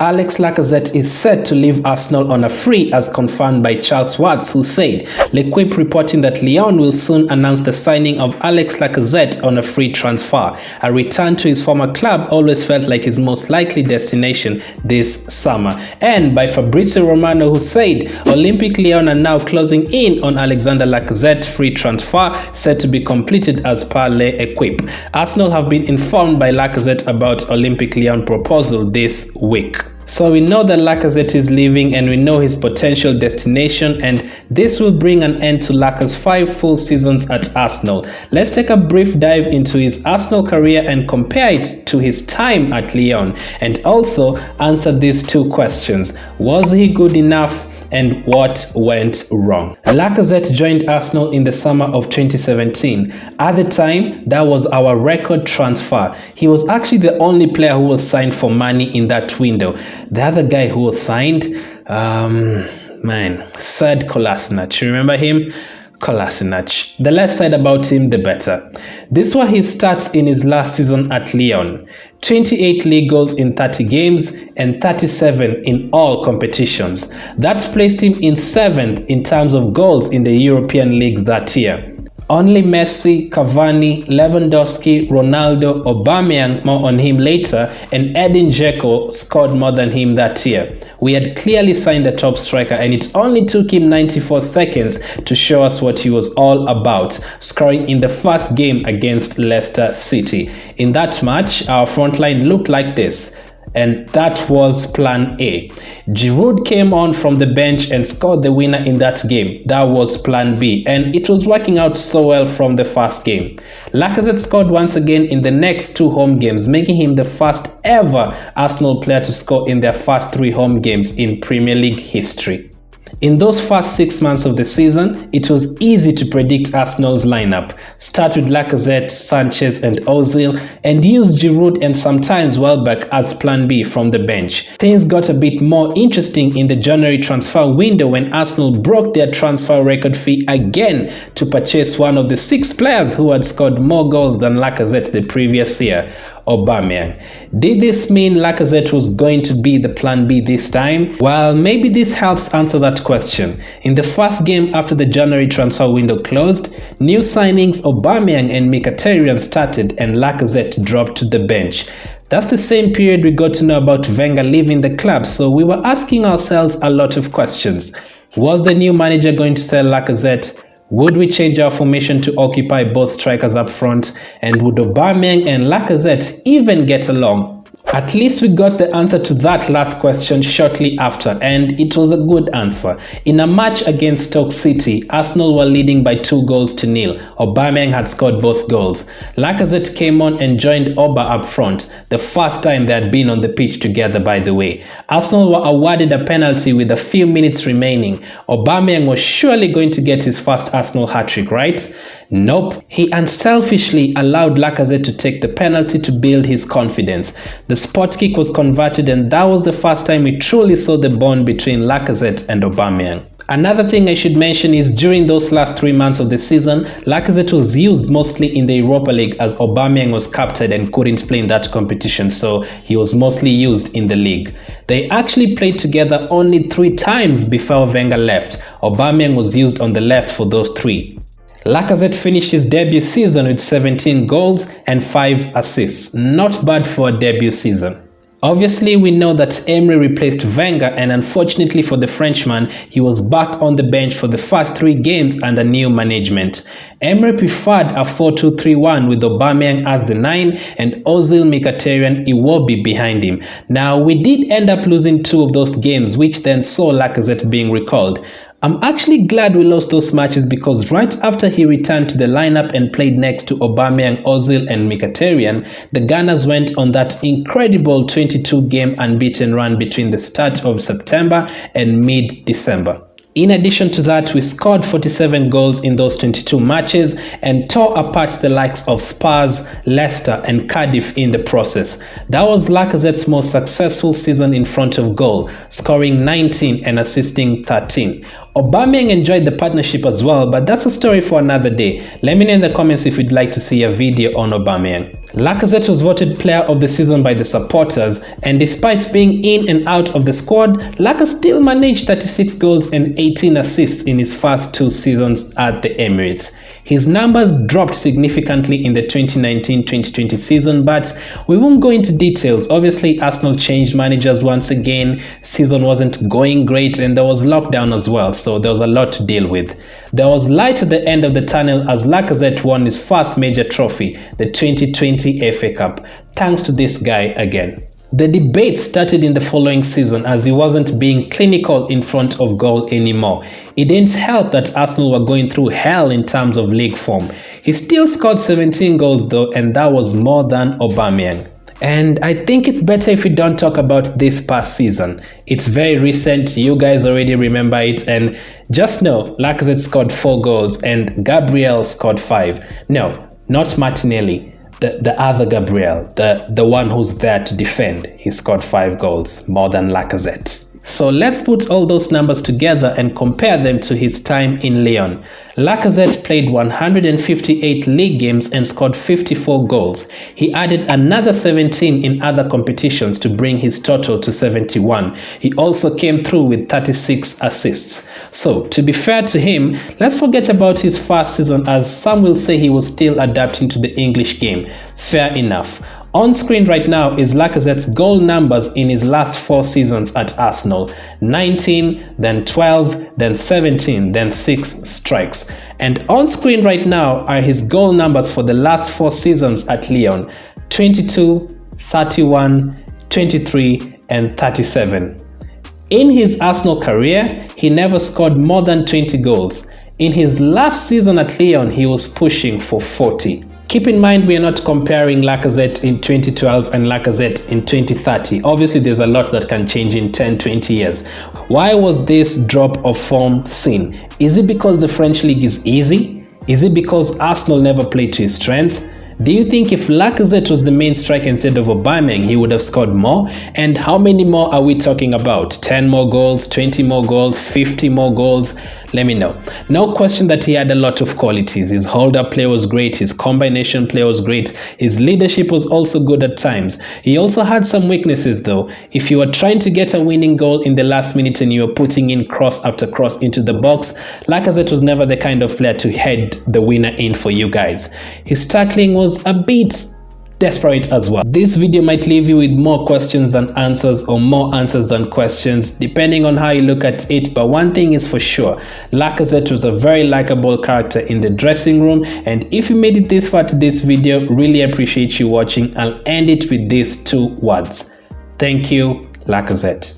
Alex Lacazette is set to leave Arsenal on a free as confirmed by Charles Watts, who said, L'Equipe reporting that Lyon will soon announce the signing of Alex Lacazette on a free transfer. A return to his former club always felt like his most likely destination this summer. And by Fabrizio Romano, who said, Olympique Lyon are now closing in on Alexandre Lacazette free transfer set to be completed as per L'Equipe. Arsenal have been informed by Lacazette about Olympique Lyon proposal this week. So we know that Lacazette is leaving and we know his potential destination, and this will bring an end to Laca's 5 full seasons at Arsenal. Let's take a brief dive into his Arsenal career and compare it to his time at Lyon, and also answer these 2 questions. Was he good enough? And what went wrong? Lacazette joined Arsenal in the summer of 2017. At the time, that was our record transfer. He was actually the only player who was signed for money in that window. The other guy who was signed, Sead Kolasinac. Remember him? Kolasinac. The less said about him, the better. These were his stats in his last season at Lyon. 28 league goals in 30 games and 37 in all competitions. That placed him in 7th in terms of goals in the European leagues that year. Only Messi, Cavani, Lewandowski, Ronaldo, Aubameyang, more on him later, and Edin Dzeko scored more than him that year. We had clearly signed a top striker, and it only took him 94 seconds to show us what he was all about, scoring in the first game against Leicester City. In that match, our front line looked like this. And that was plan A. Giroud came on from the bench and scored the winner in that game. That was plan B, and it was working out so well from the first game. Lacazette scored once again in the next 2 home games, making him the first ever Arsenal player to score in their first 3 home games in Premier League history. In those first 6 months of the season, it was easy to predict Arsenal's lineup. Start with Lacazette, Sanchez and Ozil, and use Giroud and sometimes Welbeck as plan B from the bench. Things got a bit more interesting in the January transfer window when Arsenal broke their transfer record fee again to purchase one of the 6 players who had scored more goals than Lacazette the previous year, Aubameyang. Did this mean Lacazette was going to be the plan B this time? Well, maybe this helps answer that question. In the first game after the January transfer window closed, new signings Aubameyang and Mkhitaryan started and Lacazette dropped to the bench. That's the same period we got to know about Wenger leaving the club, so we were asking ourselves a lot of questions. Was the new manager going to sell Lacazette? Would we change our formation to occupy both strikers up front? And would Aubameyang and Lacazette even get along? At least we got the answer to that last question shortly after, and it was a good answer. In a match against Stoke City, Arsenal were leading by 2-0. Aubameyang had scored both goals. Lacazette came on and joined Oba up front, the first time they had been on the pitch together, by the way. Arsenal were awarded a penalty with a few minutes remaining. Aubameyang was surely going to get his first Arsenal hat-trick, right? Nope. He unselfishly allowed Lacazette to take the penalty to build his confidence. The spot kick was converted, and that was the first time we truly saw the bond between Lacazette and Aubameyang. Another thing I should mention is during those last 3 months of the season, Lacazette was used mostly in the Europa League as Aubameyang was captured and couldn't play in that competition, so he was mostly used in the league. They actually played together only 3 times before Wenger left. Aubameyang was used on the left for those 3. Lacazette finished his debut season with 17 goals and 5 assists. Not bad for a debut season. Obviously, we know that Emery replaced Wenger, and unfortunately for the Frenchman, he was back on the bench for the first 3 games under new management. Emery preferred a 4-2-3-1 with Aubameyang as the 9 and Ozil, Mkhitaryan, Iwobi behind him. Now, we did end up losing 2 of those games, which then saw Lacazette being recalled. I'm actually glad we lost those matches because right after he returned to the lineup and played next to Aubameyang, Ozil and Mkhitaryan, the Gunners went on that incredible 22-game unbeaten run between the start of September and mid-December. In addition to that, we scored 47 goals in those 22 matches and tore apart the likes of Spurs, Leicester and Cardiff in the process. That was Lacazette's most successful season in front of goal, scoring 19 and assisting 13. Aubameyang enjoyed the partnership as well, but that's a story for another day. Let me know in the comments if you'd like to see a video on Aubameyang. Lacazette was voted player of the season by the supporters, and despite being in and out of the squad, Lacazette still managed 36 goals and 18 assists in his first 2 seasons at the Emirates. His numbers dropped significantly in the 2019-2020 season, but we won't go into details. Obviously, Arsenal changed managers once again, season wasn't going great, and there was lockdown as well, so there was a lot to deal with. There was light at the end of the tunnel as Lacazette won his first major trophy, the 2020 FA Cup, thanks to this guy again. The debate started in the following season as he wasn't being clinical in front of goal anymore. It didn't help that Arsenal were going through hell in terms of league form. He still scored 17 goals though, and that was more than Aubameyang. And I think it's better if we don't talk about this past season. It's very recent, you guys already remember it, and just know Lacazette scored 4 goals and Gabriel scored 5. No, not Martinelli. The other Gabriel, the one who's there to defend, he scored 5 goals, more than Lacazette. So let's put all those numbers together and compare them to his time in Lyon. Lacazette played 158 league games and scored 54 goals. He added another 17 in other competitions to bring his total to 71. He also came through with 36 assists. So, to be fair to him, let's forget about his first season as some will say he was still adapting to the English game. Fair enough. On screen right now is Lacazette's goal numbers in his last 4 seasons at Arsenal. 19, then 12, then 17, then 6 strikes. And on screen right now are his goal numbers for the last 4 seasons at Lyon. 22, 31, 23, and 37. In his Arsenal career, he never scored more than 20 goals. In his last season at Lyon, he was pushing for 40. Keep in mind, we are not comparing Lacazette in 2012 and Lacazette in 2030. Obviously, there's a lot that can change in 10-20 years. Why was this drop of form seen? Is it because the French league is easy? Is it because Arsenal never played to his strengths? Do you think if Lacazette was the main striker instead of Aubameyang, he would have scored more? And how many more are we talking about? 10 more goals, 20 more goals, 50 more goals? Let me know. No question that he had a lot of qualities. His hold-up play was great. His combination play was great. His leadership was also good at times. He also had some weaknesses though. If you were trying to get a winning goal in the last minute and you were putting in cross after cross into the box, Lacazette was never the kind of player to head the winner in for you guys. His tackling was a bit desperate as well. This video might leave you with more questions than answers or more answers than questions depending on how you look at it, but one thing is for sure, Lacazette was a very likable character in the dressing room, and if you made it this far to this video, really appreciate you watching. I'll end it with these 2 words. Thank you, Lacazette.